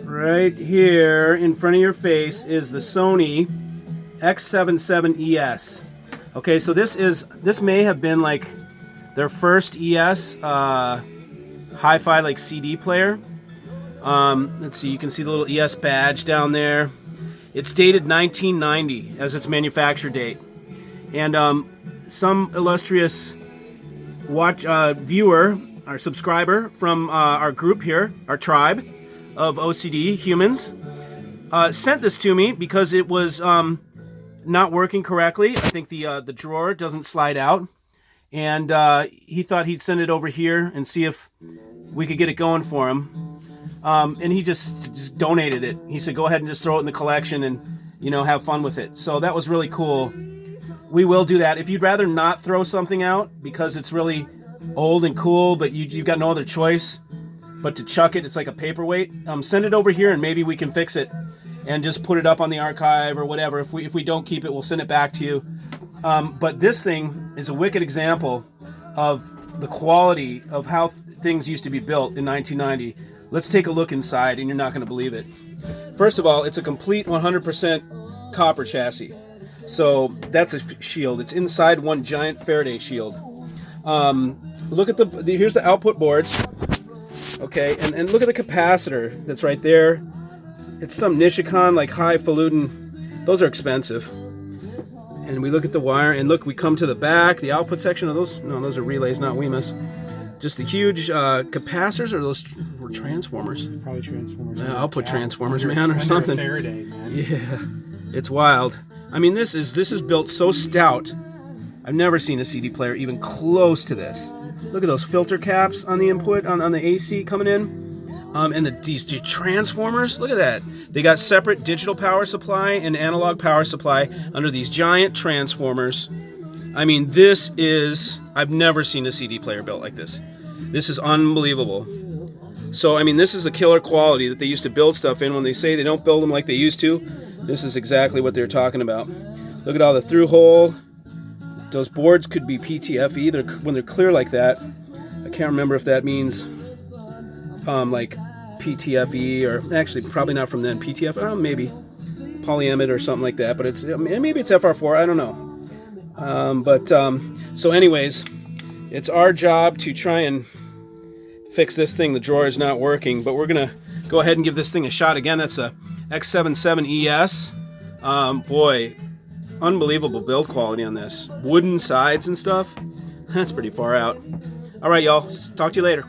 Right here in front of your face is the Sony X77ES. Okay, so this may have been like their first ES hi-fi like CD player. Let's see, you can see the little ES badge down there. It's dated 1990 as its manufacture date. And some illustrious viewer, our subscriber from our group here, our tribe of OCD humans, sent this to me because it was not working correctly. I think the drawer doesn't slide out. And he thought he'd send it over here and see if we could get it going for him. And he just donated it. He said, go ahead and just throw it in the collection and, you know, have fun with it. So that was really cool. We will do that. If you'd rather not throw something out because it's really old and cool, but you've got no other choice but to chuck it, it's like a paperweight, send it over here and maybe we can fix it and just put it up on the archive or whatever. If we don't keep it, we'll send it back to you. But this thing is a wicked example of the quality of how things used to be built in 1990. Let's take a look inside and you're not going to believe it. First of all, it's a complete 100% copper chassis. So that's a shield. It's inside one giant Faraday shield. Look at here's the output boards. Okay, and look at the capacitor that's right there. It's some Nishikon, like highfalutin. Those are expensive. And we look at the wire, and look, we come to the back, the output section of those. No, those are relays, not WEMAs. Just the huge capacitors, or those were transformers? Probably transformers. Output transformers, man, or something. Faraday, man. Yeah, it's wild. I mean, this is built so stout. I've never seen a CD player even close to this. Look at those filter caps on the input, on the AC coming in. And these transformers, look at that. They got separate digital power supply and analog power supply under these giant transformers. I mean, I've never seen a CD player built like this. This is unbelievable. So, I mean, this is the killer quality that they used to build stuff in. When they say they don't build them like they used to, this is exactly what they're talking about. Look at all the through hole. Those boards could be PTFE when they're clear like that. I can't remember if that means like PTFE, or actually probably not from then. PTF, maybe polyamide or something like that. But maybe it's FR4. I don't know. So anyways, it's our job to try and fix this thing. The drawer is not working, but we're gonna go ahead and give this thing a shot again. That's a X77ES. Boy, unbelievable build quality on this. Wooden sides and stuff. That's pretty far out. All right, y'all. Talk to you later.